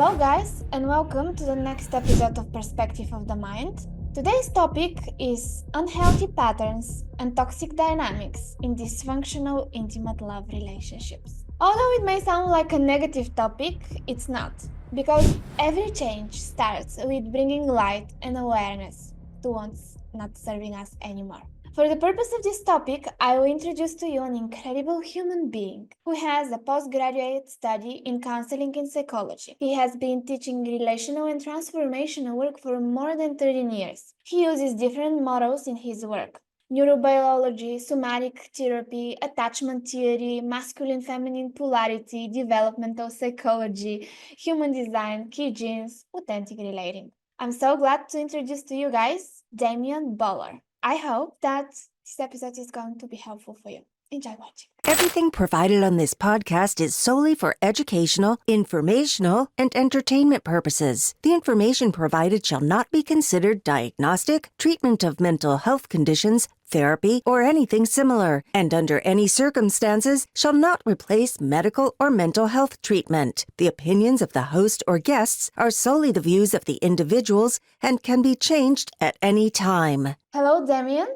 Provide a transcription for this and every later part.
Hello, guys, and welcome to the next episode of Perspective of the Mind. Today's topic is unhealthy patterns and toxic dynamics in dysfunctional intimate love relationships. Although it may sound like a negative topic, it's not, because every change starts with bringing light and awareness to what's not serving us anymore. For the purpose of this topic, I will introduce to you an incredible human being who has a postgraduate study in counseling and psychology. He has been teaching relational and transformational work for more than 13 years. He uses different models in his work: neurobiology, somatic therapy, attachment theory, masculine-feminine polarity, developmental psychology, human design, key genes, authentic relating. I'm so glad to introduce to you guys Damien Bohler. I hope that this episode is going to be helpful for you. Enjoy watching. Everything provided on this podcast is solely for educational, informational, and entertainment purposes. The information provided shall not be considered diagnostic, treatment of mental health conditions, therapy, or anything similar, and under any circumstances shall not replace medical or mental health treatment. The opinions of the host or guests are solely the views of the individuals and can be changed at any time. Hello, Damien.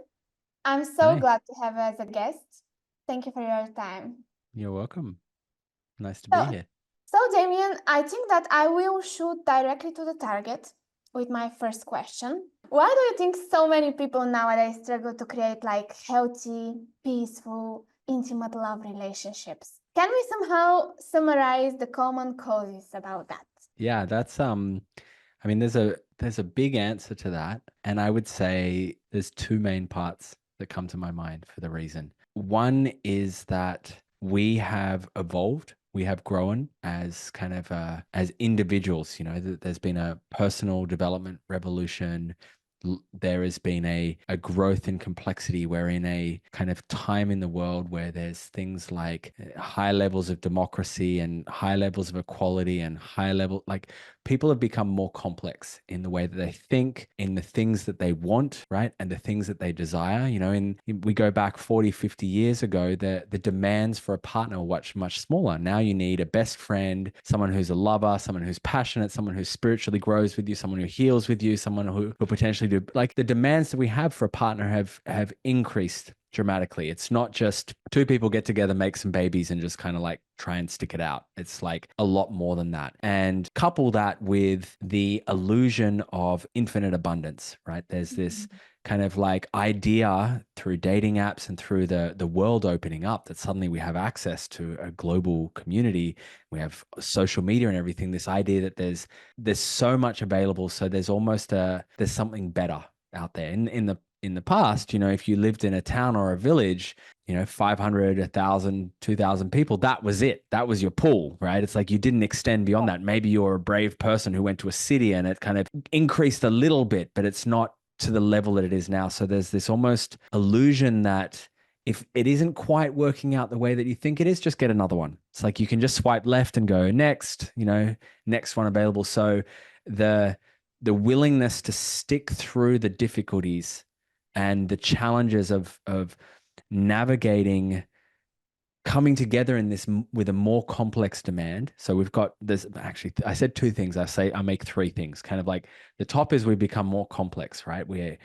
I'm so Hi. glad to have you as a guest. Thank you for your time. You're welcome. Nice to So- be here. So, Damien, I think that I will shoot directly to the target with my first question. Why do you think so many people nowadays struggle to create healthy, peaceful, intimate love relationships? Can we somehow summarize the common causes about that? Yeah, that's there's a big answer to that, and I would say there's two main parts that come to my mind for the reason. One is that we have evolved, we have grown as as individuals. There's been a personal development revolution. There has been a growth in complexity. We're in a kind of time in the world where there's things like high levels of democracy and high levels of equality and people have become more complex in the way that they think, in the things that they want, right? And the things that they desire. We go back 40, 50 years ago, the demands for a partner were much smaller. Now you need a best friend, someone who's a lover, someone who's passionate, someone who spiritually grows with you, someone who heals with you, someone who potentially do, the demands that we have for a partner have increased dramatically. It's not just two people get together, make some babies, and just try and stick it out. It's a lot more than that. And couple that with the illusion of infinite abundance, right? There's this kind of idea through dating apps and through the world opening up that suddenly we have access to a global community. We have social media and everything. This idea that there's so much available. So there's almost there's something better out there. In the past, if you lived in a town or a village, 500, 1,000, 2,000 people, that was it. That was your pool, right? It's you didn't extend beyond that. Maybe you're a brave person who went to a city and it kind of increased a little bit, but it's not to the level that it is now. So there's this almost illusion that if it isn't quite working out the way that you think it is, just get another one. It's you can just swipe left and go next, next one available. So the willingness to stick through the difficulties and the challenges of navigating, coming together in this with a more complex demand. So we've got this, actually, I said two things. I make three things. Kind of the top is we become more complex, right? We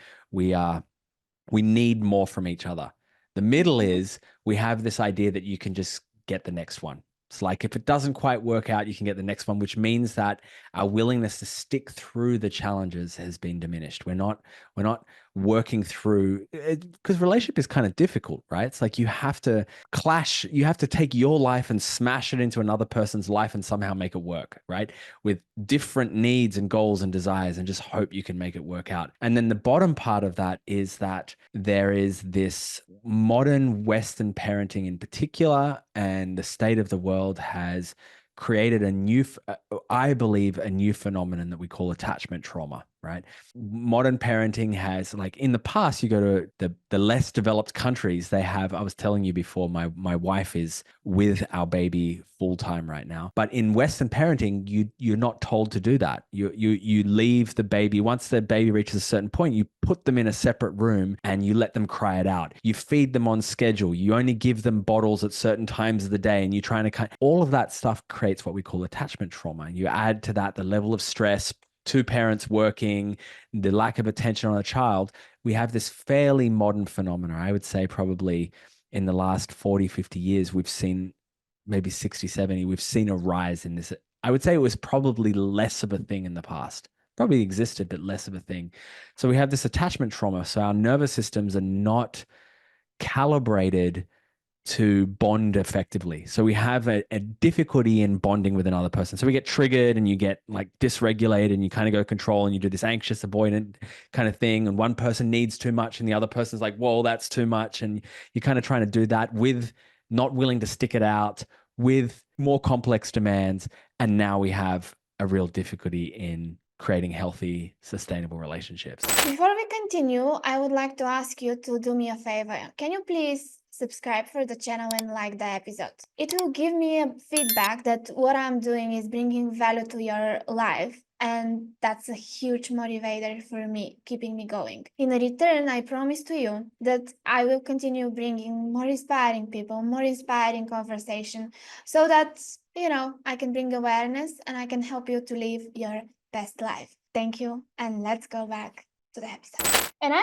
need more from each other. The middle is we have this idea that you can just get the next one. It's if it doesn't quite work out, you can get the next one, which means that our willingness to stick through the challenges has been diminished. We're not working through it, because relationship is kind of difficult, right? It's you have to clash, you have to take your life and smash it into another person's life and somehow make it work, right? With different needs and goals and desires, and just hope you can make it work out. And then the bottom part of that is that there is this modern Western parenting in particular, and the state of the world has created I believe, a new phenomenon that we call attachment trauma. right? Modern parenting has, like, in the past, you go to the less developed countries, they have, I was telling you before, my wife is with our baby full time right now. But in Western parenting, you're not told to do that. You leave the baby once the baby reaches a certain point, you put them in a separate room and you let them cry it out. You feed them on schedule. You only give them bottles at certain times of the day, and you're trying to all of that stuff creates what we call attachment trauma. And you add to that the level of stress, two parents working, the lack of attention on a child. We have this fairly modern phenomenon. I would say probably in the last 40, 50 years, we've seen, maybe 60, 70, we've seen a rise in this. I would say it was probably less of a thing in the past. Probably existed, but less of a thing. So we have this attachment trauma. So our nervous systems are not calibrated to bond effectively. So we have a difficulty in bonding with another person. So we get triggered and you get like dysregulated and you kind of go control and you do this anxious avoidant kind of thing. And one person needs too much and the other person's like, whoa, that's too much. And you're kind of trying to do that with not willing to stick it out, with more complex demands. And now we have a real difficulty in creating healthy, sustainable relationships. Before we continue, I would like to ask you to do me a favor. Can you please subscribe for the channel and like the episode? It will give me a feedback that what I'm doing is bringing value to your life, and that's a huge motivator for me, keeping me going. In return, I promise to you that I will continue bringing more inspiring people, more inspiring conversation, so that, I can bring awareness and I can help you to live your best life. Thank you, and let's go back to the episode. And I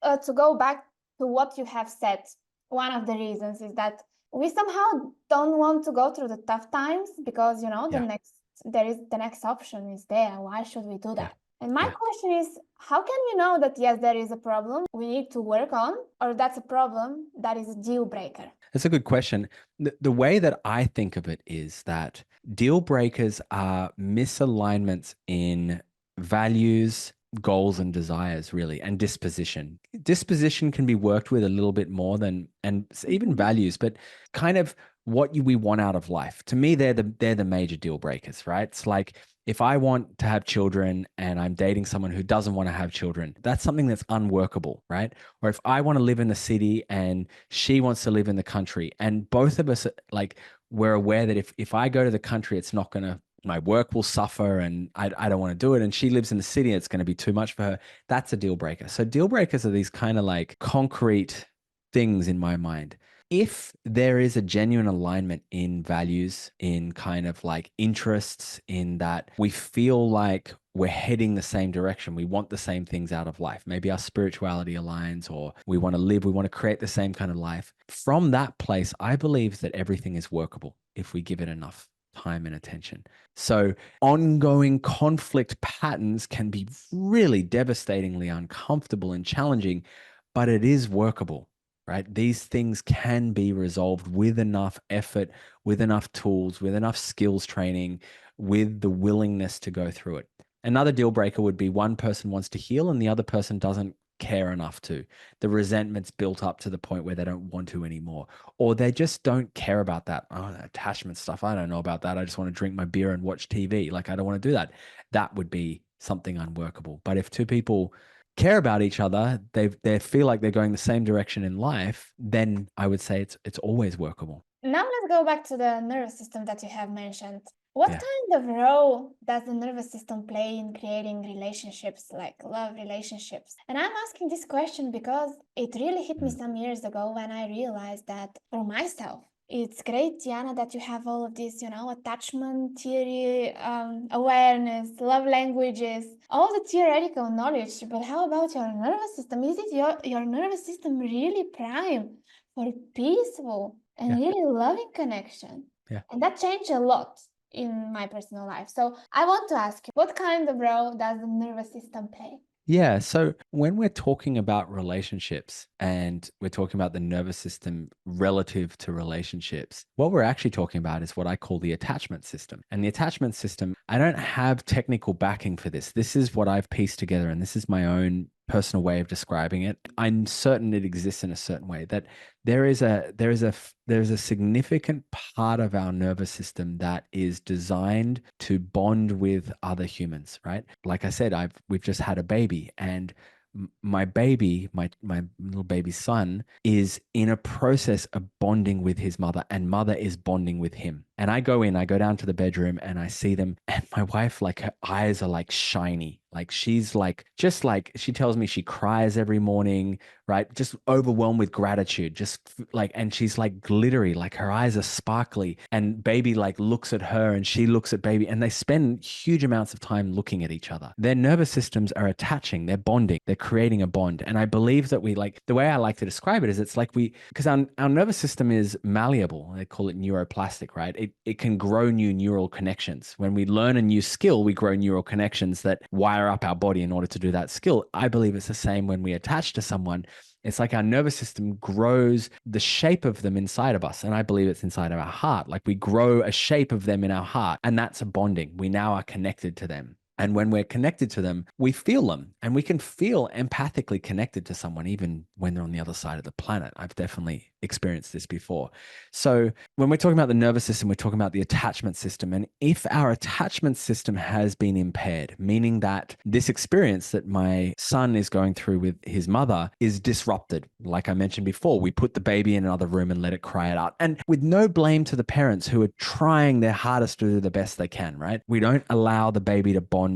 want to go back to what you have said. One of the reasons is that we somehow don't want to go through the tough times because, the next option is there. Why should we do that? And my question is, how can we know that, yes, there is a problem we need to work on, or that's a problem that is a deal breaker? That's a good question. The way that I think of it is that deal breakers are misalignments in values, goals, and desires, really, and disposition. Disposition can be worked with a little bit more than, and even values, but kind of what we want out of life. To me, they're the major deal breakers, right? It's like, if I want to have children and I'm dating someone who doesn't want to have children, that's something that's unworkable, right? Or if I want to live in the city and she wants to live in the country, and both of us, like, we're aware that if I go to the country, it's not going to, my work will suffer and I don't want to do it. And she lives in the city, it's going to be too much for her. That's a deal breaker. So deal breakers are these kind of like concrete things in my mind. If there is a genuine alignment in values, in kind of like interests, in that we feel like we're heading the same direction, we want the same things out of life, maybe our spirituality aligns, or we want to create the same kind of life. From that place, I believe that everything is workable if we give it enough time and attention. So ongoing conflict patterns can be really devastatingly uncomfortable and challenging, but it is workable. Right? These things can be resolved with enough effort, with enough tools, with enough skills training, with the willingness to go through it. Another deal breaker would be one person wants to heal and the other person doesn't care enough to. The resentment's built up to the point where they don't want to anymore, or they just don't care about that. Oh, attachment stuff, I don't know about that. I just want to drink my beer and watch TV. Like, I don't want to do that. That would be something unworkable. But if two people care about each other, they feel like they're going the same direction in life, then I would say it's always workable. Now let's go back to the nervous system that you have mentioned. What kind of role does the nervous system play in creating relationships, like love relationships? And I'm asking this question because it really hit me some years ago when I realized that for myself, it's great, Diana, that you have all of this, attachment theory, awareness, love languages, all the theoretical knowledge. But how about your nervous system? Is it your nervous system really prime for peaceful and really loving connection? Yeah. And that changed a lot in my personal life. So I want to ask you, what kind of role does the nervous system play? Yeah. So when we're talking about relationships and we're talking about the nervous system relative to relationships, what we're actually talking about is what I call the attachment system. And the attachment system, I don't have technical backing for this. This is what I've pieced together, and this is my own personal way of describing it. I'm certain it exists in a certain way, that there is a significant part of our nervous system that is designed to bond with other humans, right? Like I said, we've just had a baby, and my baby, my little baby son, is in a process of bonding with his mother, and mother is bonding with him. And I go down to the bedroom and I see them, and my wife, like, her eyes are like shiny. Like, she's like, just like, she tells me she cries every morning, right? Just overwhelmed with gratitude, and she's like glittery, like her eyes are sparkly. And baby like looks at her and she looks at baby, and they spend huge amounts of time looking at each other. Their nervous systems are attaching, they're bonding, they're creating a bond. And I believe that the way I like to describe it is, it's like because our nervous system is malleable. They call it neuroplastic, right? It can grow new neural connections. When we learn a new skill, we grow neural connections that wire up our body in order to do that skill. I believe it's the same when we attach to someone. It's like our nervous system grows the shape of them inside of us. And I believe it's inside of our heart. Like, we grow a shape of them in our heart, and that's a bonding. We now are connected to them. And when we're connected to them, we feel them, and we can feel empathically connected to someone even when they're on the other side of the planet. I've definitely experienced this before. So when we're talking about the nervous system, we're talking about the attachment system. And if our attachment system has been impaired, meaning that this experience that my son is going through with his mother is disrupted, like I mentioned before, we put the baby in another room and let it cry it out. And with no blame to the parents who are trying their hardest to do the best they can, right? We don't allow the baby to bond.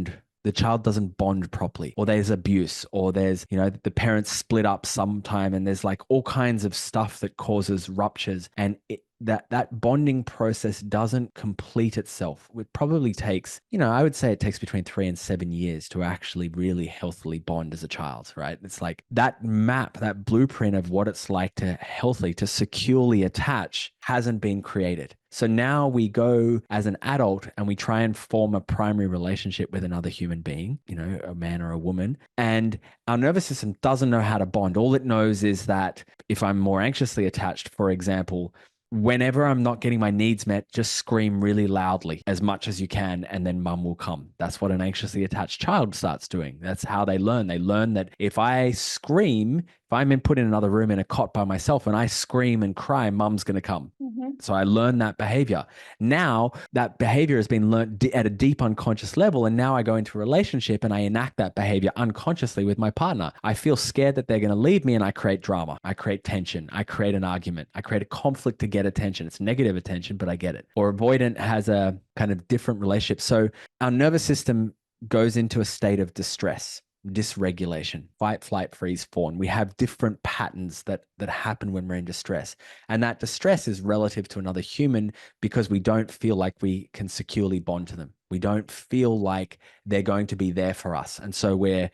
The child doesn't bond properly, or there's abuse, or there's, the parents split up sometime, and there's like all kinds of stuff that causes ruptures. And that bonding process doesn't complete itself. It probably takes, I would say it takes between 3 and 7 years to actually really healthily bond as a child, right? It's like that map, that blueprint of what it's like to securely attach hasn't been created. So now we go as an adult and we try and form a primary relationship with another human being, a man or a woman. And our nervous system doesn't know how to bond. All it knows is that if I'm more anxiously attached, for example, whenever I'm not getting my needs met, just scream really loudly as much as you can, and then mum will come. That's what an anxiously attached child starts doing. That's how they learn. They learn that if I scream, if I'm put in another room in a cot by myself and I scream and cry, mum's going to come. So I learned that behavior. Now that behavior has been learned at a deep unconscious level. And now I go into a relationship and I enact that behavior unconsciously with my partner. I feel scared that they're going to leave me, and I create drama. I create tension. I create an argument. I create a conflict to get attention. It's negative attention, but I get it. Or avoidant has a kind of different relationship. So our nervous system goes into a state of distress, dysregulation, fight, flight, freeze, fawn. We have different patterns that happen when we're in distress. And that distress is relative to another human because we don't feel like we can securely bond to them. We don't feel like they're going to be there for us. And so we're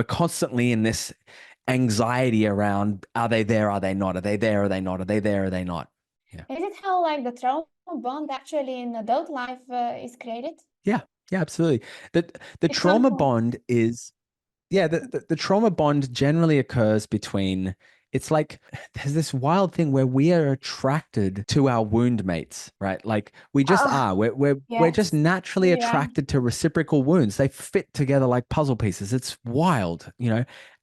constantly in this anxiety around, are they there? Are they not? Are they there? Are they not? Are they there? Are they not? Yeah. Is it how like the trauma bond actually in adult life is created? Yeah, absolutely. The It's trauma not- bond is, the trauma bond generally occurs between, it's like there's this wild thing where we are attracted to our wound mates, right? Like we just are. We're just Yes. naturally Yeah. attracted to reciprocal wounds. They fit together like puzzle pieces. It's wild,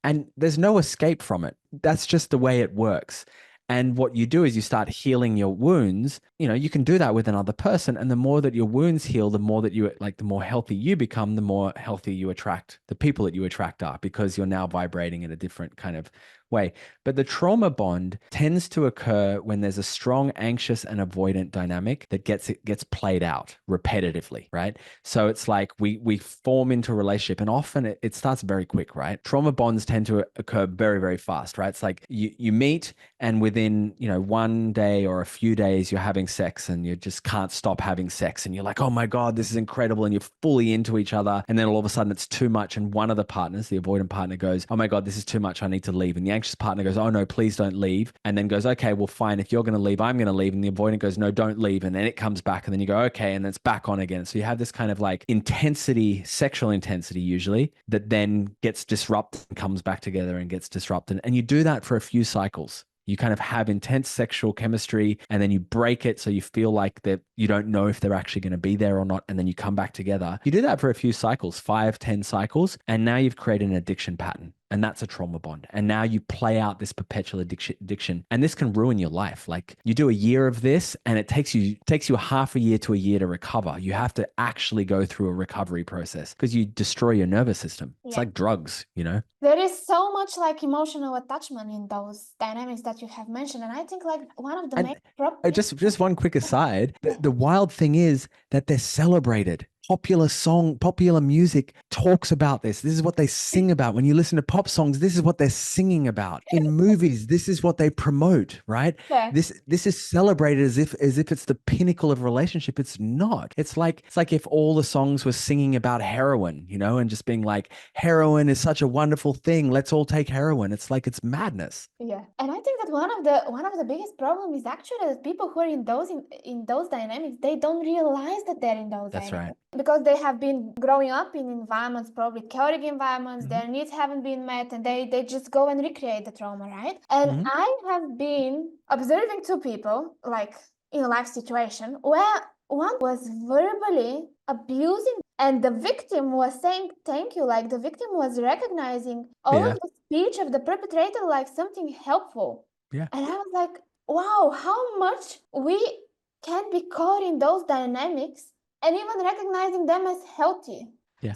and there's no escape from it. That's just the way it works. And what you do is you start healing your wounds. You can do that with another person. And the more that your wounds heal, the more that the more healthy you become, the more healthy you attract. The people that you attract are, because you're now vibrating in a different kind of way. But the trauma bond tends to occur when there's a strong anxious and avoidant dynamic that gets played out repetitively, right? So it's like we form into a relationship, and often it starts very quick, right? Trauma bonds tend to occur very, very fast, right? It's like you meet, and within, one day or a few days, you're having sex and you just can't stop having sex. And you're like, oh my God, this is incredible. And you're fully into each other. And then all of a sudden it's too much. And one of the partners, the avoidant partner, goes, oh my God, this is too much. I need to leave. And the anxious partner goes, oh no, please don't leave. And then goes, okay, well, fine. If you're going to leave, I'm going to leave. And the avoidant goes, no, don't leave. And then it comes back. And then you go, okay. And then it's back on again. So you have this kind of like intensity, sexual intensity usually, that then gets disrupted and comes back together and gets disrupted. And you do that for a few cycles. You kind of have intense sexual chemistry, and then you break it so you feel like that you don't know if they're actually going to be there or not, and then you come back together. You do that for a few cycles, 5, 10 cycles, and now you've created an addiction pattern. and that's a trauma bond. And now you play out this perpetual addiction, and this can ruin your life. Like you do a year of this and it takes you half a year to a year to recover. You have to actually go through a recovery process because you destroy your nervous system. It's like drugs, you know? There is so much like emotional attachment in those dynamics that you have mentioned. And I think like one of the main problems. Just one quick aside. The wild thing is that they're celebrated. Popular music talks about this. This is what they sing about. When you listen to pop songs, this is what they're singing about. In movies, this is what they promote, right? Yeah. This is celebrated as if it's the pinnacle of relationship. It's not. It's like if all the songs were singing about heroin, you know, and just being like, heroin is such a wonderful thing. Let's all take heroin. It's like it's madness. Yeah. And I think that one of the biggest problems is actually that people who are in those dynamics, they don't realize that they're in those That's dynamics. right. Because they have been growing up in environments, probably chaotic environments, their needs haven't been met, and they just go and recreate the trauma, right? And I have been observing two people, like in a life situation, where one was verbally abusing and the victim was saying thank you, like the victim was recognizing all of the speech of the perpetrator like something helpful. Yeah. And I was like, wow, how much we can be caught in those dynamics and even recognizing them as healthy.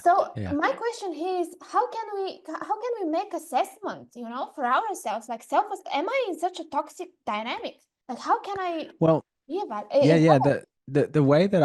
So my question here is, how can we make assessment, you know, for ourselves, like am I in such a toxic dynamic? Like how can I be about it? The way that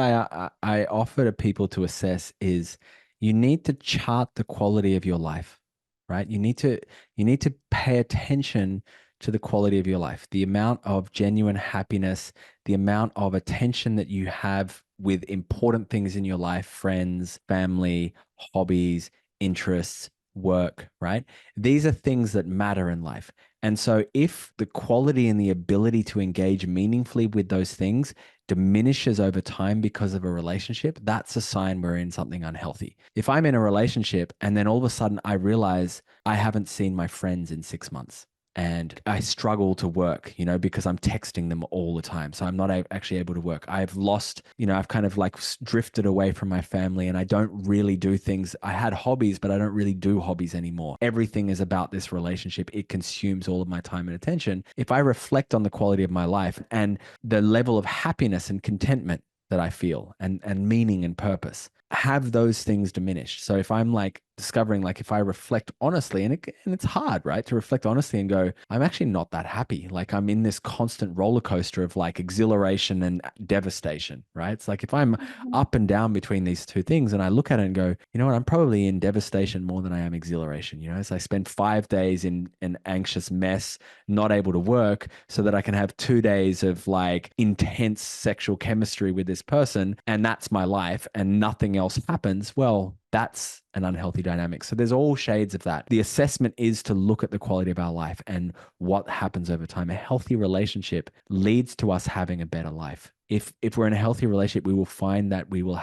I offer to people to assess is you need to chart the quality of your life, right? You need to pay attention to the quality of your life, the amount of genuine happiness, the amount of attention that you have with important things in your life, friends, family, hobbies, interests, work, right? These are things that matter in life. And so if the quality and the ability to engage meaningfully with those things diminishes over time because of a relationship, that's a sign we're in something unhealthy. If I'm in a relationship and then all of a sudden I realize I haven't seen my friends in 6 months, and I struggle to work, you know, because I'm texting them all the time. So I'm not actually able to work. I've lost, you know, I've kind of like drifted away from my family and I don't really do things. I had hobbies, but I don't really do hobbies anymore. Everything is about this relationship. It consumes all of my time and attention. If I reflect on the quality of my life and the level of happiness and contentment that I feel and meaning and purpose, have those things diminished. So if I'm like discovering, like if I reflect honestly, and it's hard, right, to reflect honestly and go, I'm actually not that happy. Like I'm in this constant roller coaster of like exhilaration and devastation, right? It's like if I'm up and down between these two things and I look at it and go, you know what, I'm probably in devastation more than I am exhilaration, you know, as I spend 5 days in an anxious mess, not able to work so that I can have 2 days of like intense sexual chemistry with this person. And that's my life and nothing else happens. Well, that's an unhealthy dynamic. So there's all shades of that. The assessment is to look at the quality of our life and what happens over time. A healthy relationship leads to us having a better life. If we're in a healthy relationship, we will find that we will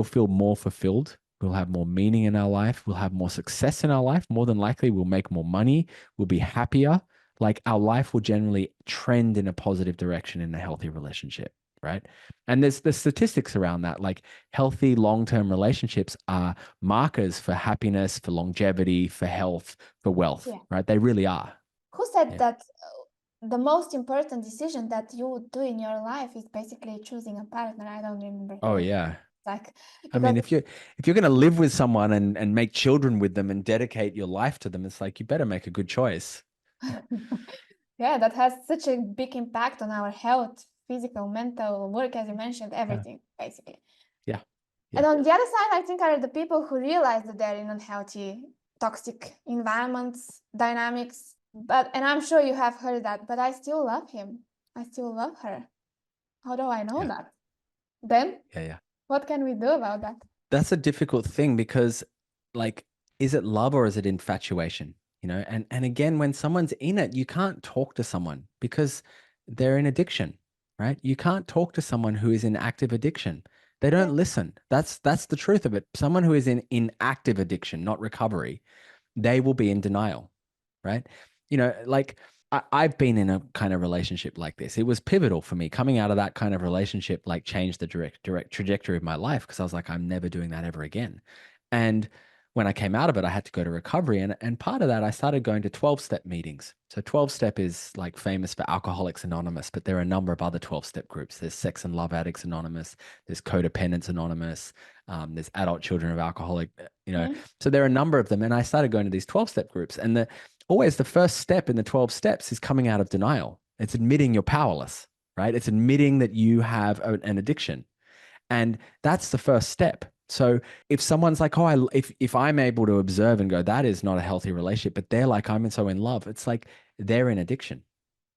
feel more fulfilled. We'll have more meaning in our life. We'll have more success in our life. More than likely, we'll make more money. We'll be happier. Like our life will generally trend in a positive direction in a healthy relationship. Right. And there's the statistics around that, like healthy long-term relationships are markers for happiness, for longevity, for health, for wealth, right? They really are. Who said that the most important decision that you would do in your life is basically choosing a partner? I don't remember. Oh, yeah. Like, I mean, if you're going to live with someone and make children with them and dedicate your life to them, it's like, you better make a good choice. Yeah, that has such a big impact on our health, physical, mental, work, as you mentioned, everything, basically. Yeah. And on the other side, I think are the people who realize that they're in unhealthy, toxic environments, dynamics. And I'm sure you have heard that, but I still love him. I still love her. How do I know that? Then what can we do about that? That's a difficult thing because, like, is it love or is it infatuation? You know, and again, when someone's in it, you can't talk to someone because they're in addiction, right? You can't talk to someone who is in active addiction. They don't listen. That's the truth of it. Someone who is in active addiction, not recovery, they will be in denial, right? You know, like I've been in a kind of relationship like this. It was pivotal for me. Coming out of that kind of relationship, like changed the direct trajectory of my life because I was like, I'm never doing that ever again. And when I came out of it, I had to go to recovery. And part of that, I started going to 12-step meetings. So 12-step is like famous for Alcoholics Anonymous, but there are a number of other 12-step groups. There's Sex and Love Addicts Anonymous. There's Codependence Anonymous. There's Adult Children of Alcoholic, so there are a number of them. And I started going to these 12-step groups. And always the first step in the 12 steps is coming out of denial. It's admitting you're powerless, right? It's admitting that you have an addiction. And that's the first step. So if someone's like, oh, if I'm able to observe and go, that is not a healthy relationship, but they're like, I'm so in love, it's like they're in addiction,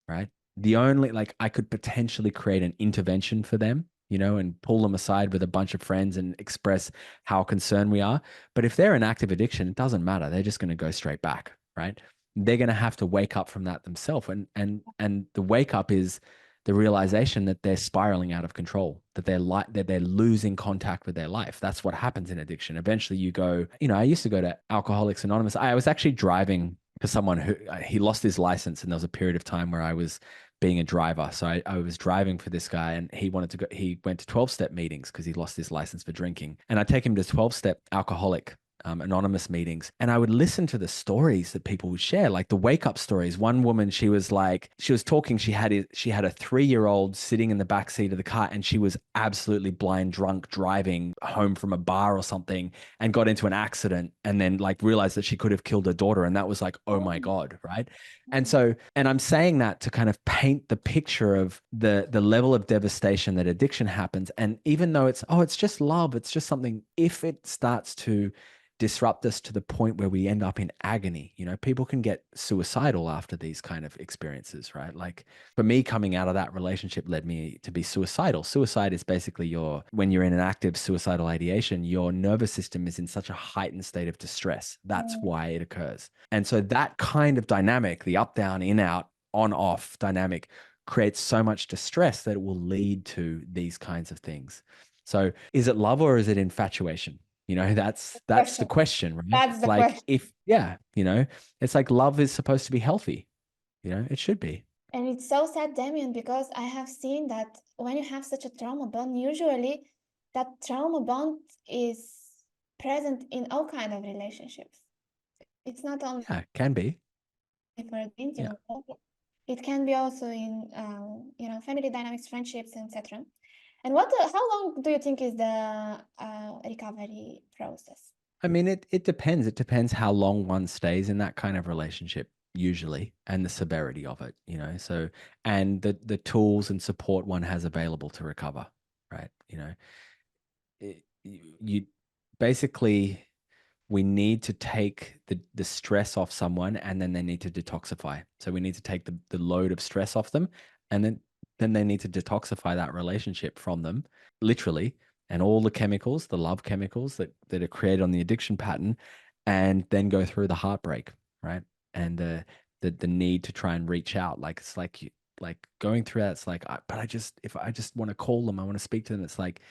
right? The only, like, I could potentially create an intervention for them, and pull them aside with a bunch of friends and express how concerned we are. But if they're in active addiction, it doesn't matter. They're just going to go straight back, right? They're going to have to wake up from that themselves. And the wake up is the realization that they're spiraling out of control, that they're losing contact with their life. That's what happens in addiction. Eventually you go, I used to go to Alcoholics Anonymous. I was actually driving for someone who he lost his license, and there was a period of time where I was being a driver. So I was driving for this guy, and he went to 12-step meetings because he lost his license for drinking. And I take him to 12-step alcoholic anonymous meetings, and I would listen to the stories that people would share, like the wake up stories. One woman, she was talking, she had a 3-year-old sitting in the back seat of the car, and she was absolutely blind drunk driving home from a bar or something, and got into an accident, and then like realized that she could have killed her daughter. And that was like, oh my God, right? And I'm saying that to kind of paint the picture of the level of devastation that addiction happens. And even though it's just love, it's just something, if it starts to disrupt us to the point where we end up in agony, people can get suicidal after these kind of experiences, right? Like for me, coming out of that relationship led me to be suicidal. Suicide is basically when you're in an active suicidal ideation, your nervous system is in such a heightened state of distress. That's why it occurs. And so that kind of dynamic, the up, down, in, out, on, off dynamic, creates so much distress that it will lead to these kinds of things. So is it love or is it infatuation? That's the question, right? That's the like question. it's like love is supposed to be healthy. It should be. And it's so sad, Damien, because I have seen that when you have such a trauma bond, usually that trauma bond is present in all kind of relationships. It's not only Yeah, can be. for the Yeah. intimate, it can be also in family dynamics, friendships, etc. And how long do you think is the recovery process? I mean, it depends. It depends how long one stays in that kind of relationship, usually, and the severity of it, So, and the tools and support one has available to recover, right? You basically, we need to take the stress off someone, and then they need to detoxify. So we need to take the load of stress off them, and then they need to detoxify that relationship from them, literally, and all the chemicals, the love chemicals that are created on the addiction pattern, and then go through the heartbreak, right? And the need to try and reach out. Like it's like going through that. It's like, if I just want to call them, I want to speak to them. It's like,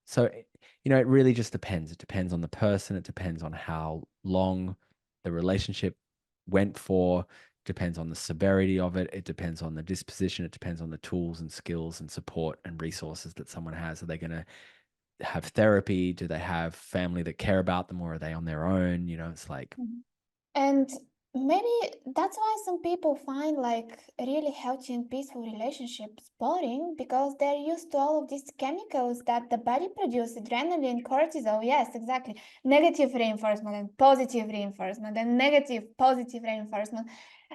so, it really just depends. It depends on the person. It depends on how long the relationship went for. Depends on the severity of it. It depends on the disposition. It depends on the tools and skills and support and resources that someone has. Are they going to have therapy? Do they have family that care about them, or are they on their own? It's like, And maybe that's why some people find like really healthy and peaceful relationships boring, because they're used to all of these chemicals that the body produces, adrenaline, cortisol. Yes, exactly. Negative reinforcement and positive reinforcement and negative, positive reinforcement.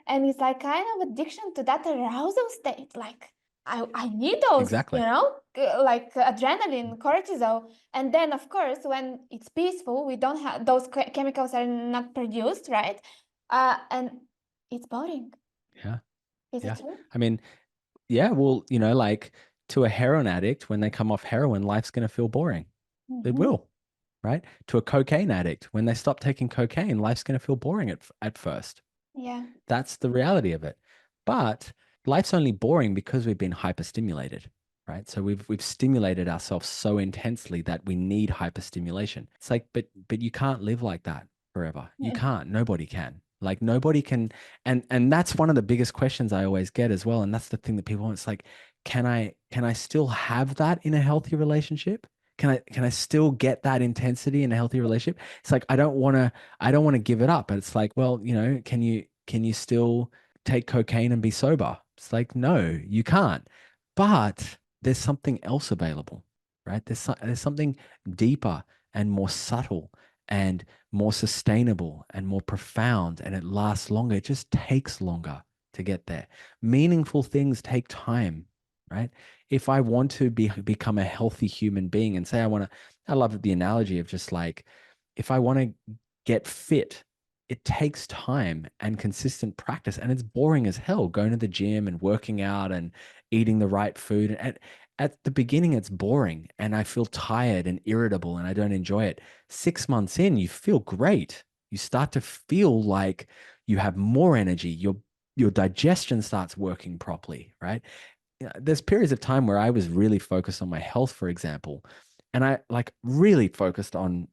And it's like kind of addiction to that arousal state. Like I need those, exactly. like adrenaline, cortisol. And then, of course, when it's peaceful, we don't have those chemicals are not produced, right? And it's boring. Yeah. Is Yeah. it true? I mean, yeah, well, like to a heroin addict, when they come off heroin, life's going to feel boring. It will, right? To a cocaine addict, when they stop taking cocaine, life's going to feel boring at first. Yeah. That's the reality of it. But life's only boring because we've been hyperstimulated, right? So we've stimulated ourselves so intensely that we need hyperstimulation. It's like, but you can't live like that forever. You can't. Nobody can. Like nobody can. And that's one of the biggest questions I always get as well. And that's the thing that people want. It's like, can I still have that in a healthy relationship? can I still get that intensity in a healthy relationship? It's like I don't want to give it up. But it's like, well, can you still take cocaine and be sober? It's like, no, you can't. But there's something else available, right? There's something deeper and more subtle and more sustainable and more profound, and it lasts longer. It just takes longer to get there. Meaningful things take time, right? If I want to become a healthy human being, and say I love the analogy of just like, if I want to get fit, it takes time and consistent practice, and it's boring as hell going to the gym and working out and eating the right food. And at the beginning, it's boring, and I feel tired and irritable, and I don't enjoy it. 6 months in, you feel great. You start to feel like you have more energy. Your digestion starts working properly, right? There's periods of time where I was really focused on my health, for example, and I like really focused on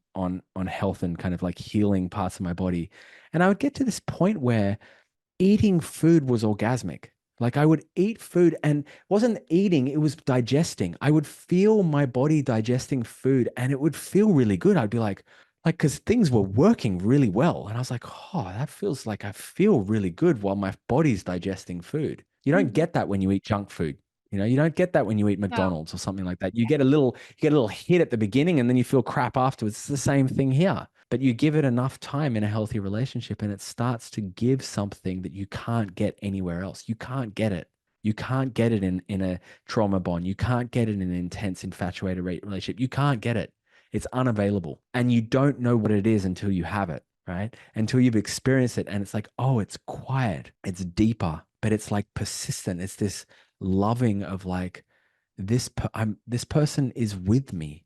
health and kind of like healing parts of my body. And I would get to this point where eating food was orgasmic. Like I would eat food and wasn't eating, it was digesting. I would feel my body digesting food and it would feel really good. I'd be like, because things were working really well. And I was like, oh, that feels like I feel really good while my body's digesting food. You don't Mhm. get that when you eat junk food. You don't get that when you eat No. McDonald's or something like that. You get a little hit at the beginning and then you feel crap afterwards. It's the same thing here. But you give it enough time in a healthy relationship and it starts to give something that you can't get anywhere else. You can't get it. You can't get it in a trauma bond. You can't get it in an intense, infatuated relationship. You can't get it. It's unavailable. And you don't know what it is until you have it, right? Until you've experienced it. And it's like, oh, it's quiet, it's deeper, but it's like persistent. It's this loving of like, this person is with me.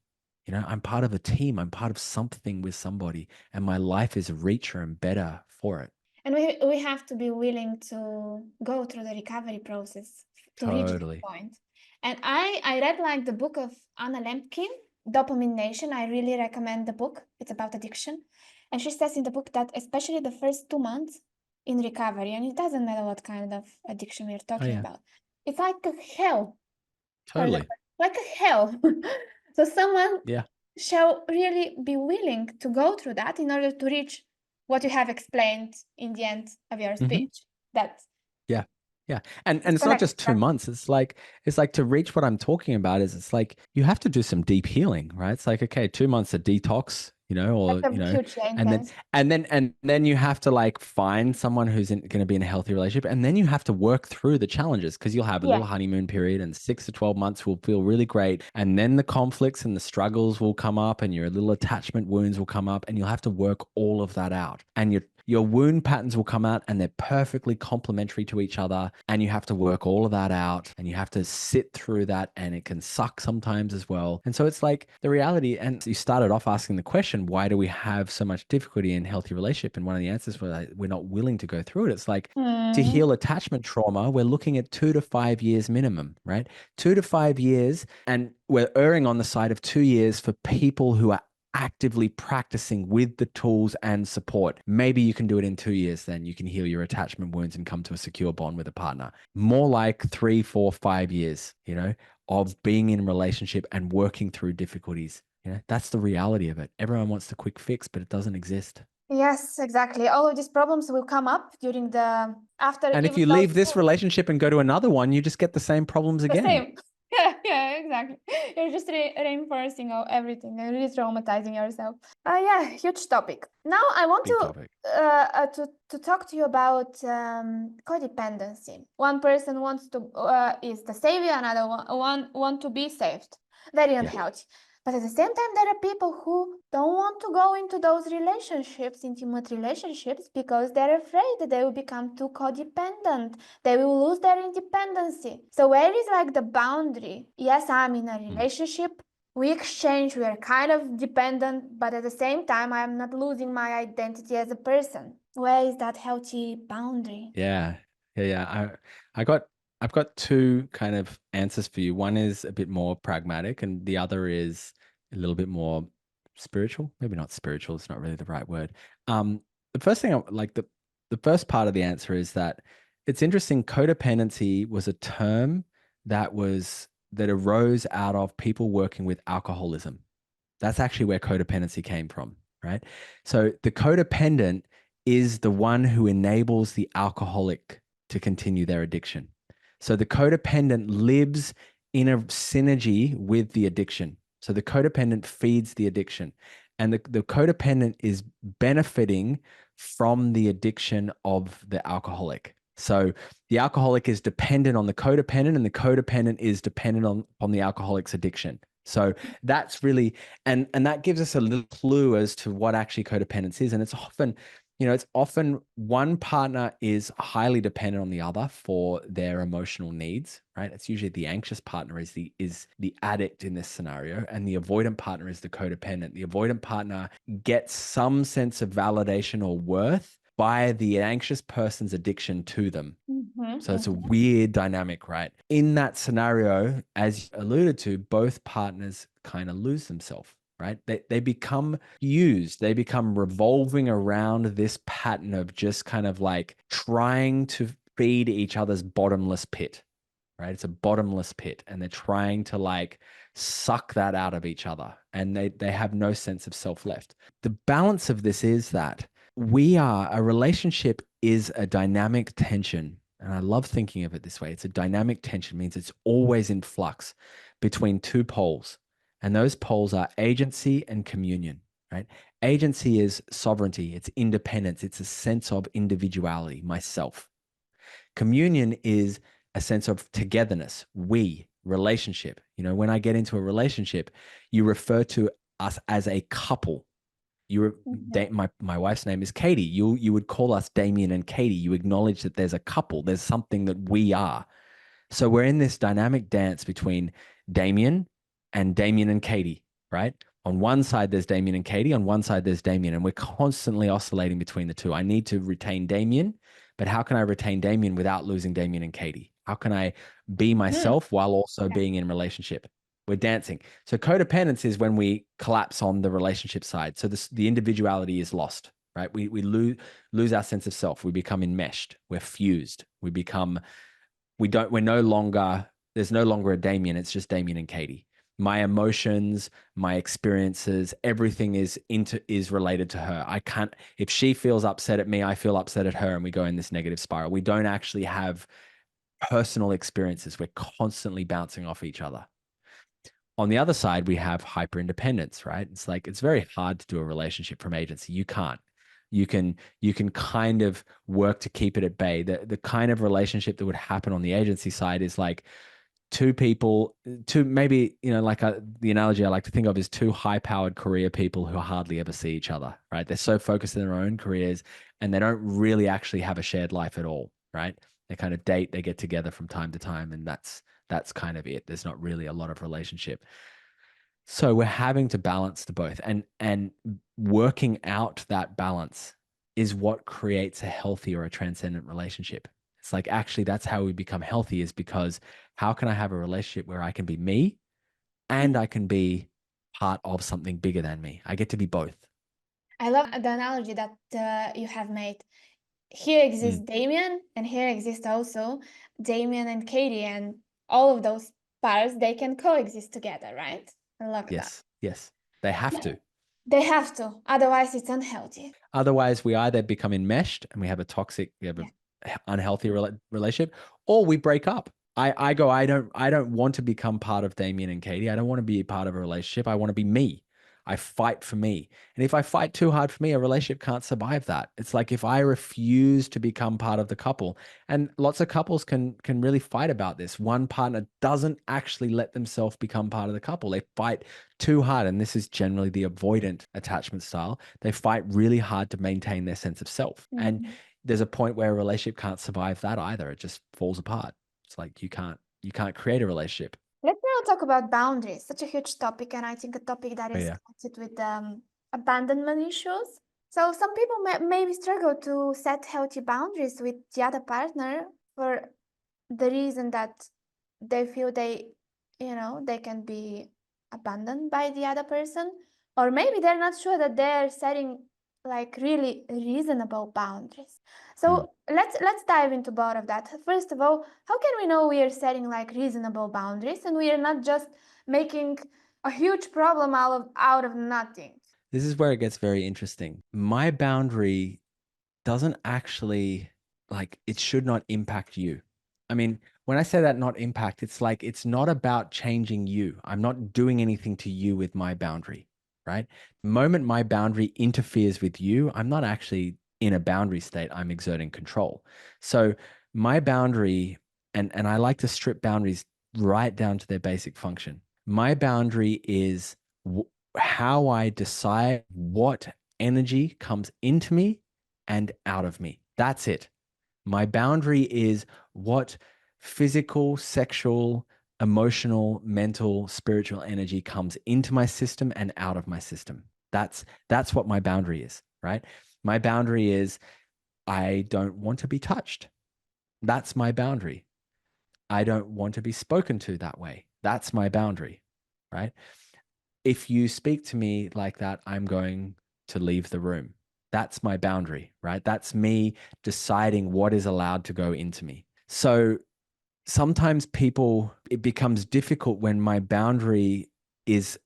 I'm part of a team. I'm part of something with somebody, and my life is richer and better for it. And we have to be willing to go through the recovery process to reach this Totally. point. And I read like the book of Anna Lembkin, Dopamine Nation. I really recommend the book. It's about addiction. And she says in the book that especially the first 2 months in recovery, and it doesn't matter what kind of addiction we're Oh talking yeah, about, it's like a hell for the totally. like a hell. So someone Yeah. shall really be willing to go through that in order to reach what you have explained in the end of your Hmm. speech. That Yeah. Yeah. And it's it's not connected. just 2 months. It's like to reach what I'm talking about is it's like you have to do some deep healing, right? It's like, okay, 2 months of detox, That's or, a hugely and then intense. and then you have to like find someone who's going to be in a healthy relationship. And then you have to work through the challenges because you'll have a Yeah. little honeymoon period and 6 to 12 months will feel really great. And then the conflicts and the struggles will come up and your little attachment wounds will come up and you'll have to work all of that out. And your wound patterns will come out and they're perfectly complementary to each other. And you have to work all of that out and you have to sit through that. And it can suck sometimes as well. And so it's like the reality. And you started off asking the question, why do we have so much difficulty in healthy relationship? And one of the answers was like, we're not willing to go through it. It's like to Mm. heal attachment trauma, we're looking at 2 to 5 years minimum, right? 2 to 5 years. And we're erring on the side of 2 years for people who are actively practicing with the tools and support. Maybe you can do it in 2 years, then you can heal your attachment wounds and come to a secure bond with a partner. More like 3, 4, 5 years, of being in a relationship and working through difficulties. That's the reality of it. Everyone wants the quick fix, but it doesn't exist. Yes, exactly. All of these problems will come up during the after And if even you those leave this relationship and go to another one, you just get the same problems the again. same. Yeah, exactly. You're just reinforcing everything and re-traumatizing yourself. Yeah, huge topic. Now I want Big topic. to talk to you about codependency. One person wants to is the savior, another one want to be saved. Very Yeah. unhealthy. But at the same time, there are people who don't want to go into those relationships, intimate relationships, because they're afraid that they will become too codependent. They will lose their independency. So where is like the boundary? Yes, I'm in a relationship. We exchange, we are kind of dependent, but at the same time, I'm not losing my identity as a person. Where is that healthy boundary? Yeah. Yeah. Yeah. I've got two kind of answers for you. One is a bit more pragmatic, and the other is a little bit more spiritual. Maybe not spiritual, it's not really the right word. The first thing the first part of the answer is that it's interesting. Codependency was a term that arose out of people working with alcoholism. That's actually where codependency came from, right? So the codependent is the one who enables the alcoholic to continue their addiction. So the codependent lives in a synergy with the addiction. So the codependent feeds the addiction, and the codependent is benefiting from the addiction of the alcoholic. So the alcoholic is dependent on the codependent, and the codependent is dependent on the alcoholic's addiction. So that's really, and that gives us a little clue as to what actually codependence is. And it's often, it's often one partner is highly dependent on the other for their emotional needs, right? It's usually the anxious partner is the addict in this scenario, and the avoidant partner is the codependent. The avoidant partner gets some sense of validation or worth by the anxious person's addiction to them. So it's a weird dynamic, right? In that scenario, as you alluded to, both partners kind of lose themselves, right? They become used, they become revolving around this pattern of just kind of like trying to feed each other's bottomless pit, right? It's a bottomless pit, and they're trying to like suck that out of each other, and they have no sense of self left. The balance of this is that a relationship is a dynamic tension. And I love thinking of it this way. It's a dynamic tension, means it's always in flux between two poles. And those poles are agency and communion, right? Agency is sovereignty, it's independence, it's a sense of individuality, myself. Communion is a sense of togetherness, relationship. When I get into a relationship, you refer to us as a couple. My wife's name is Katie. You would call us Damien and Katie. You acknowledge that there's a couple. There's something that we are. So we're in this dynamic dance between Damien and Katie, right? On one side, there's Damien and Katie. On one side, there's Damien, and we're constantly oscillating between the two. I need to retain Damien, but how can I retain Damien without losing Damien and Katie? How can I be myself while also being in relationship? We're dancing. So codependence is when we collapse on the relationship side. So the individuality is lost, right? We lose our sense of self. We become enmeshed. We're fused. There's no longer a Damien. It's just Damien and Katie. My emotions, my experiences, everything is related to her. If she feels upset at me, I feel upset at her, and we go in this negative spiral. We don't actually have personal experiences. We're constantly bouncing off each other. On the other side, we have hyper independence, right? It's like, it's very hard to do a relationship from agency. You can't. You can kind of work to keep it at bay. The kind of relationship that would happen on the agency side is like two people, maybe, the analogy I like to think of is two high-powered career people who hardly ever see each other, right? They're so focused in their own careers, and they don't really actually have a shared life at all, right? They kind of date, they get together from time to time, and that's kind of it. There's not really a lot of relationship. So we're having to balance the both, and working out that balance is what creates a healthy or a transcendent relationship. It's like, actually, that's how we become healthy, is because how can I have a relationship where I can be me and I can be part of something bigger than me? I get to be both. I love the analogy that you have made. Here exists Damien, and here exists also Damien and Katie, and all of those parts, they can coexist together, right? I love that. Yes. They have to. They have to, otherwise it's unhealthy. Otherwise, we either become enmeshed and we have an unhealthy relationship, or we break up. I don't want to become part of Damien and Katie. I don't want to be a part of a relationship. I want to be me. I fight for me. And if I fight too hard for me, a relationship can't survive that. It's like, if I refuse to become part of the couple, and lots of couples can really fight about this. One partner doesn't actually let themselves become part of the couple. They fight too hard. And this is generally the avoidant attachment style. They fight really hard to maintain their sense of self. And there's a point where a relationship can't survive that either. It just falls apart. It's like, you can't create a relationship. Let's now talk about boundaries, such a huge topic, and I think a topic that is connected with abandonment issues. So some people maybe struggle to set healthy boundaries with the other partner for the reason that they feel they can be abandoned by the other person, or maybe they're not sure that they're setting like really reasonable boundaries. So let's dive into both of that. First of all, how can we know we are setting like reasonable boundaries and we are not just making A huge problem out of nothing. This is where it gets very interesting. My boundary doesn't actually, like, it should not impact you. I mean, when I say that not impact, it's like it's not about changing you. I'm not doing anything to you with my boundary, right? The moment my boundary interferes with you, I'm not actually in a boundary state. I'm exerting control. So my boundary, and I like to strip boundaries right down to their basic function. My boundary is how I decide what energy comes into me and out of me. That's it. My boundary is what physical, sexual, emotional, mental, spiritual energy comes into my system and out of my system. That's what my boundary is, right? My boundary is I don't want to be touched. That's my boundary. I don't want to be spoken to that way. That's my boundary, right? If you speak to me like that, I'm going to leave the room. That's my boundary, right? That's me deciding what is allowed to go into me. So sometimes it becomes difficult when my boundary is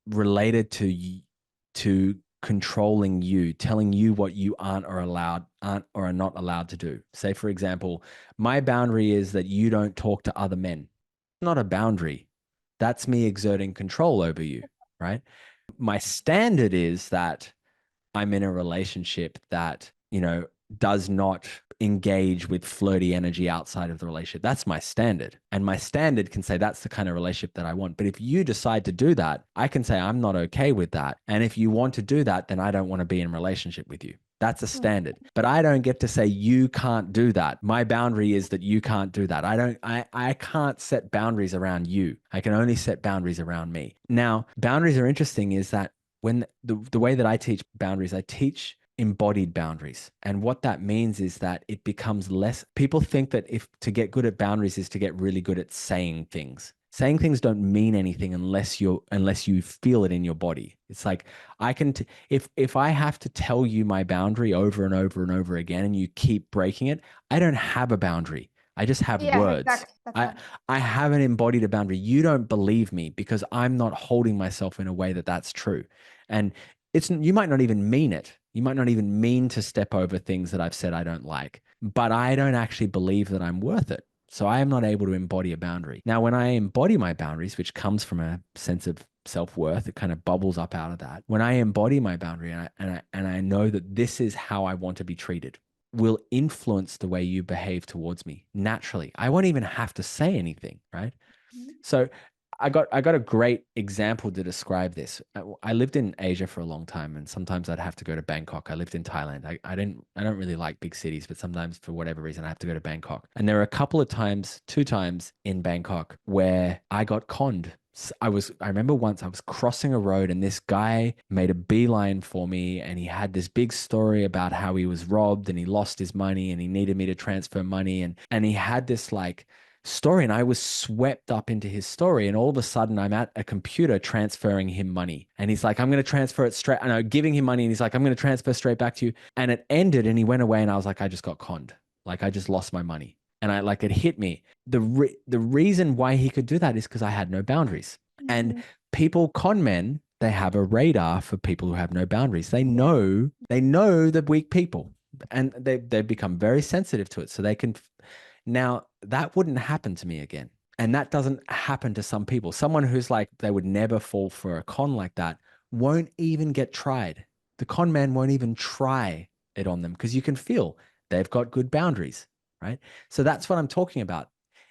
related to controlling you, telling you what you aren't or are not allowed to do. Say, for example, my boundary is that you don't talk to other men. Not a boundary. That's me exerting control over you, right? My standard is that I'm in a relationship that, does not engage with flirty energy outside of the relationship. That's my standard. And my standard can say that's the kind of relationship that I want. But if you decide to do that, I can say I'm not okay with that. And if you want to do that, then I don't want to be in a relationship with you. That's a standard. But I don't get to say you can't do that. My boundary is that you can't do that. I can't set boundaries around you. I can only set boundaries around me. Now, boundaries are interesting is that when the way that I teach boundaries, I teach embodied boundaries. And what that means is that it becomes less, people think that if to get good at boundaries is to get really good at saying things. Saying things don't mean anything unless you feel it in your body. It's like if I have to tell you my boundary over and over and over again and you keep breaking it, I don't have a boundary. I just have words. Exactly. That's I right. I haven't embodied a boundary. You don't believe me because I'm not holding myself in a way that that's true. And you might not even mean it. You might not even mean to step over things that I've said I don't like, but I don't actually believe that I'm worth it. So I am not able to embody a boundary. Now, when I embody my boundaries, which comes from a sense of self-worth, it kind of bubbles up out of that. When I embody my boundary and I know that this is how I want to be treated, will influence the way you behave towards me naturally. I won't even have to say anything, right? So I got a great example to describe this. I lived in Asia for a long time, and sometimes I'd have to go to Bangkok. I lived in Thailand. I don't really like big cities, but sometimes for whatever reason I have to go to Bangkok. And there were a couple of times, 2 times in Bangkok where I got conned. I remember once I was crossing a road and this guy made a beeline for me and he had this big story about how he was robbed and he lost his money and he needed me to transfer money and he had this like story and I was swept up into his story and all of a sudden I'm at a computer transferring him money and he's like, I'm going to transfer it straight. And I'm giving him money and he's like, I'm going to transfer straight back to you. And it ended and he went away and I was like, I just got conned. Like I just lost my money. And it hit me. The reason why he could do that is because I had no boundaries. And con men, they have a radar for people who have no boundaries. They know the weak people and they become very sensitive to it. So they can. Now, that wouldn't happen to me again. And that doesn't happen to some people. Someone who's like, they would never fall for a con like that won't even get tried. The con man won't even try it on them because you can feel they've got good boundaries, right? So that's what I'm talking about.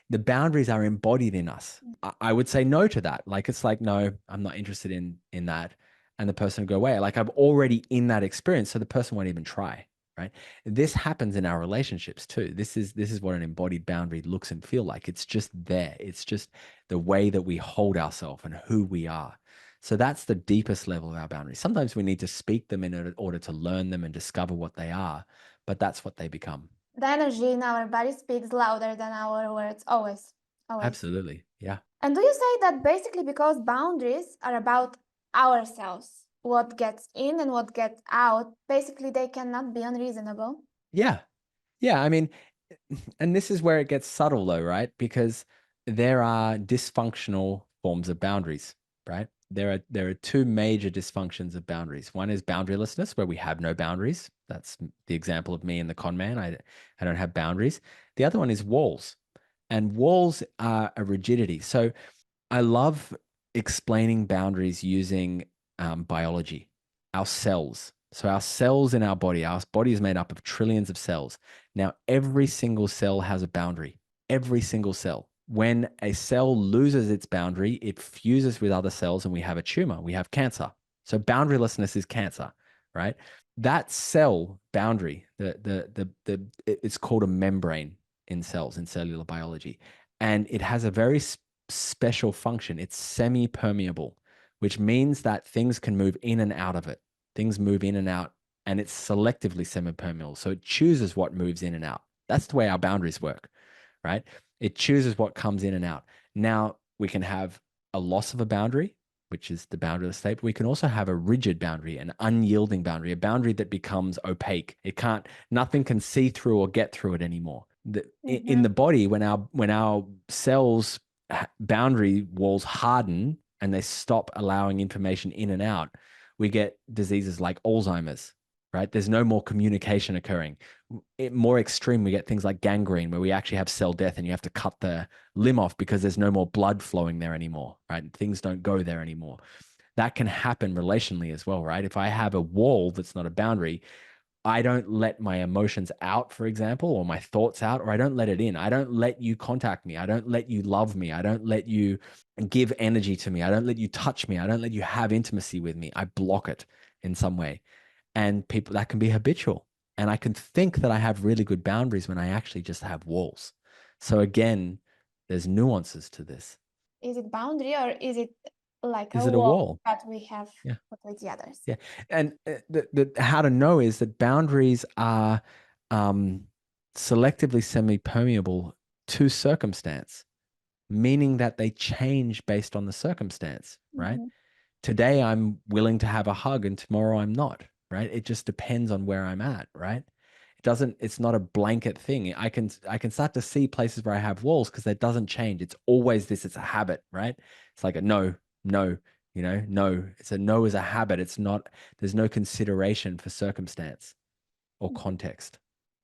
The boundaries are embodied in us. I would say no to that. Like, it's like, no, I'm not interested in that. And the person would go away. Like I'm already in that experience. So the person won't even try. Right. This happens in our relationships too. This is what an embodied boundary looks and feel like. It's just there. It's just the way that we hold ourselves and who we are. So that's the deepest level of our boundaries. Sometimes we need to speak them in order to learn them and discover what they are, but that's what they become. The energy in our body speaks louder than our words, always. Absolutely. Yeah. And do you say that basically because boundaries are about ourselves, what gets in and what gets out, basically they cannot be unreasonable? Yeah. Yeah. I mean, and this is where it gets subtle though, right? Because there are dysfunctional forms of boundaries, right? there are two major dysfunctions of boundaries. One is boundarylessness, where we have no boundaries. That's the example of me and the con man. I don't have boundaries. The other one is walls, and walls are a rigidity. So I love explaining boundaries using biology, our cells. So our cells in our body is made up of trillions of cells. Now, every single cell has a boundary. Every single cell. When a cell loses its boundary, it fuses with other cells and we have a tumor, we have cancer. So boundarylessness is cancer, right? That cell boundary, it's called a membrane in cells in cellular biology. And it has a very special function. It's semi-permeable, which means that things can move in and out of it. Things move in and out, and it's selectively semi-permeable. So it chooses what moves in and out. That's the way our boundaries work, right? It chooses what comes in and out. Now, we can have a loss of a boundary, which is the boundaryless state. But we can also have a rigid boundary, an unyielding boundary, a boundary that becomes opaque. Nothing can see through or get through it anymore. In the body, when our cells boundary walls harden and they stop allowing information in and out, we get diseases like Alzheimer's, right? There's no more communication occurring. More extreme, we get things like gangrene, where we actually have cell death and you have to cut the limb off because there's no more blood flowing there anymore, right? Things don't go there anymore. That can happen relationally as well, right? If I have a wall that's not a boundary, I don't let my emotions out, for example, or my thoughts out, or I don't let it in. I don't let you contact me. I don't let you love me. I don't let you give energy to me. I don't let you touch me. I don't let you have intimacy with me. I block it in some way. And people, that can be habitual. And I can think that I have really good boundaries when I actually just have walls. So again, there's nuances to this. Is it boundary or is it like Is a it a wall wall? that we have Yeah. with the others? Yeah. And the how to know is that boundaries are selectively semi-permeable to circumstance, meaning that they change based on the circumstance, right? Today I'm willing to have a hug and tomorrow I'm not, right? It just depends on where I'm at, right? It's not a blanket thing. I can start to see places where I have walls because that doesn't change. It's always this, it's a habit, right? It's like a no, no, no. It's a no is a habit. It's not, there's no consideration for circumstance or context.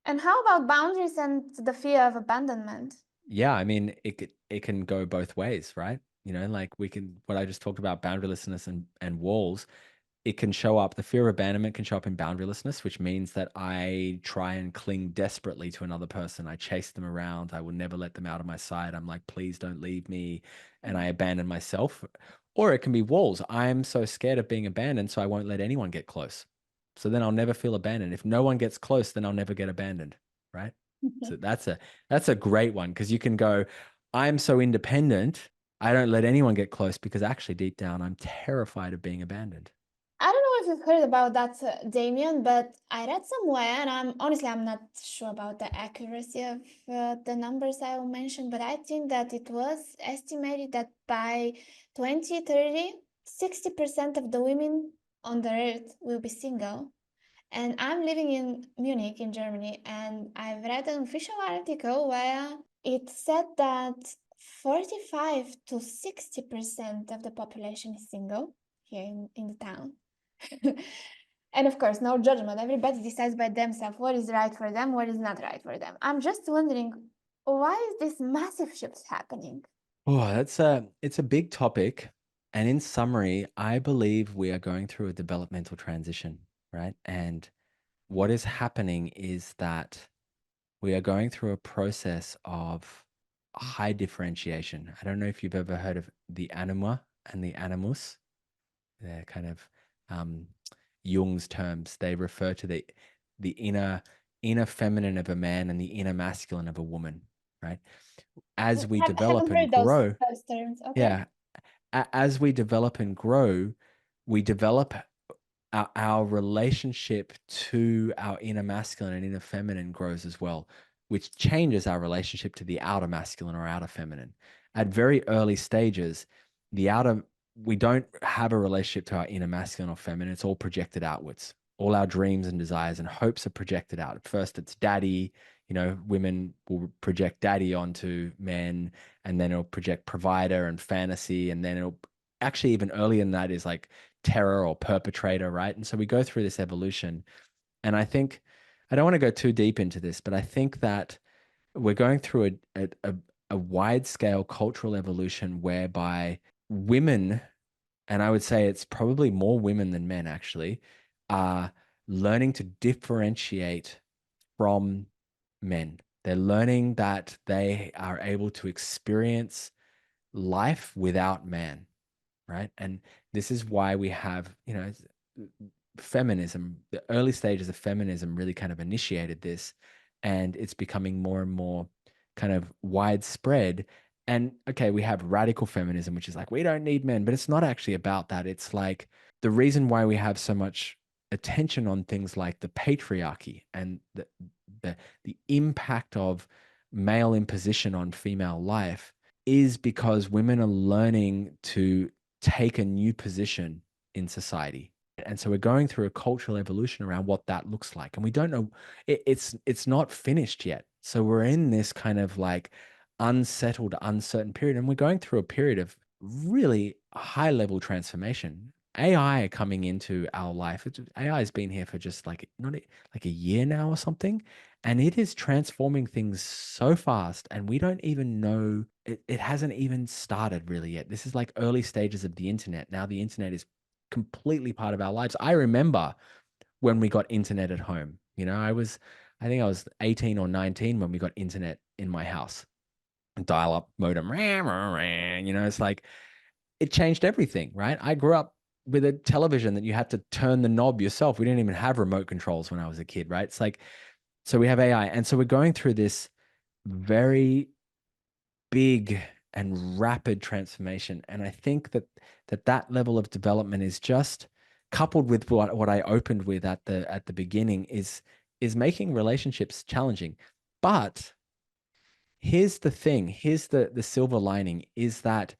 And how about boundaries and the fear of abandonment? Yeah, I mean, it can go both ways, right? Like what I just talked about, boundarylessness and walls, it can show up, the fear of abandonment can show up in boundarylessness, which means that I try and cling desperately to another person. I chase them around. I will never let them out of my sight. I'm like, please don't leave me. And I abandon myself. Or it can be walls. I'm so scared of being abandoned, so I won't let anyone get close. So then I'll never feel abandoned. If no one gets close, then I'll never get abandoned, right? So that's a great one, because you can go, I'm so independent, I don't let anyone get close because actually deep down I'm terrified of being abandoned. I don't know if you've heard about that, Damien, but I read somewhere, and I'm not sure about the accuracy of the numbers I will mention, but I think that it was estimated that by 2030, 60% of the women on the earth will be single. And I'm living in Munich, in Germany, and I've read an official article where it said that 45 to 60% of the population is single here in the town. And of course, no judgment. Everybody decides by themselves what is right for them, what is not right for them. I'm just wondering, why is this massive shift happening? Oh, it's a big topic. And in summary, I believe we are going through a developmental transition, right? And what is happening is that we are going through a process of high differentiation. I don't know if you've ever heard of the anima and the animus. They're kind of Jung's terms. They refer to the inner feminine of a man and the inner masculine of a woman, right? As we I develop haven't and heard those grow, terms. Okay. yeah, as we develop and grow, we develop our relationship to our inner masculine and inner feminine grows as well, which changes our relationship to the outer masculine or outer feminine. At very early stages, we don't have a relationship to our inner masculine or feminine. It's all projected outwards. All our dreams and desires and hopes are projected out. At first, it's daddy. Women will project daddy onto men, and then it'll project provider and fantasy, and then it'll actually even earlier than that is like terror or perpetrator, right? And so we go through this evolution. And I think, I don't want to go too deep into this, but I think that we're going through a wide scale cultural evolution whereby women, and I would say it's probably more women than men actually, are learning to differentiate from men. They're learning that they are able to experience life without man, right? And this is why we have, feminism, the early stages of feminism really kind of initiated this, and it's becoming more and more kind of widespread. And okay, we have radical feminism, which is like, we don't need men, but it's not actually about that. It's like the reason why we have so much attention on things like the patriarchy and the impact of male imposition on female life is because women are learning to take a new position in society. And so we're going through a cultural evolution around what that looks like. And we don't know, it's not finished yet. So we're in this kind of like unsettled, uncertain period. And we're going through a period of really high level transformation. AI coming into our life. AI has been here for just like not like a year now or something. And it is transforming things so fast. And we don't even know, it hasn't even started really yet. This is like early stages of the internet. Now the internet is completely part of our lives. I remember when we got internet at home. I think I was 18 or 19 when we got internet in my house. Dial up modem. It's like it changed everything, right? I grew up with a television that you had to turn the knob yourself. We didn't even have remote controls when I was a kid, right? It's like, so we have AI. And so we're going through this very big and rapid transformation. And I think that level of development is just coupled with what I opened with at the beginning is making relationships challenging. But here's the thing, here's the silver lining is that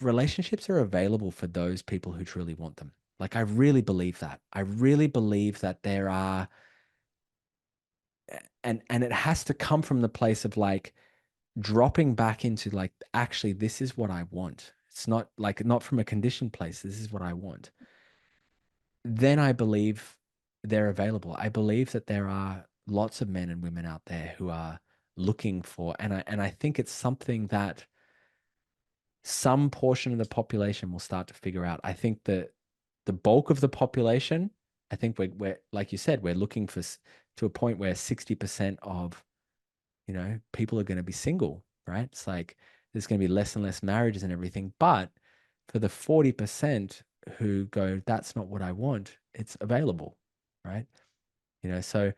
relationships are available for those people who truly want them. Like I really believe that. I really believe that there are, and it has to come from the place of like dropping back into like, actually, this is what I want. It's not like, not from a conditioned place. This is what I want. Then I believe they're available. I believe that there are lots of men and women out there who are looking for, and I think it's something that some portion of the population will start to figure out. I think that the bulk of the population, I think we're like you said, we're looking for to a point where 60% of people are going to be single, right? It's like there's going to be less and less marriages and everything. But for the 40% who go, that's not what I want, it's available, right? So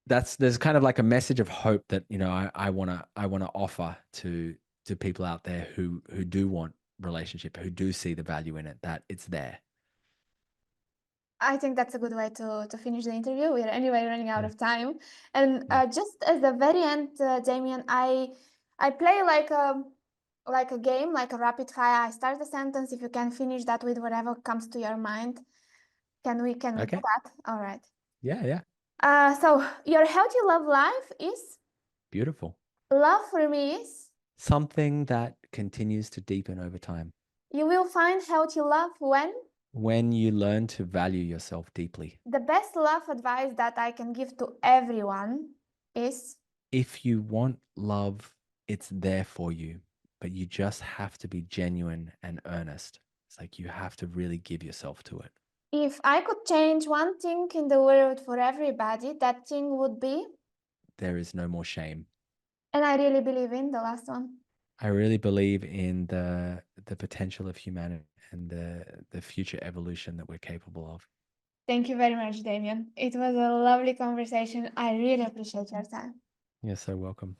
there's kind of like a message of hope that, I want to offer to people out there who do want relationship, who do see the value in it, that it's there. I think that's a good way to finish the interview. We're anyway running out Yeah. of time. And Yeah. just at the very end, Damien, I play like a game, like a rapid fire. I start a sentence. If you can finish that with whatever comes to your mind, can we do Okay. that? All right. Yeah. So your healthy love life is Beautiful. love for me is Something that continues to deepen over time. you will find healthy love When you learn to value yourself deeply. the best love advice that I can give to everyone is If you want love, it's there for you, but you just have to be genuine and earnest. It's like you have to really give yourself to it. if I could change one thing in the world for everybody, that thing would be, There is no more shame. and I really believe in the last one. I really believe in the potential of humanity and the future evolution that we're capable of. Thank you very much, Damien. It was a lovely conversation. I really appreciate your time. You're so welcome.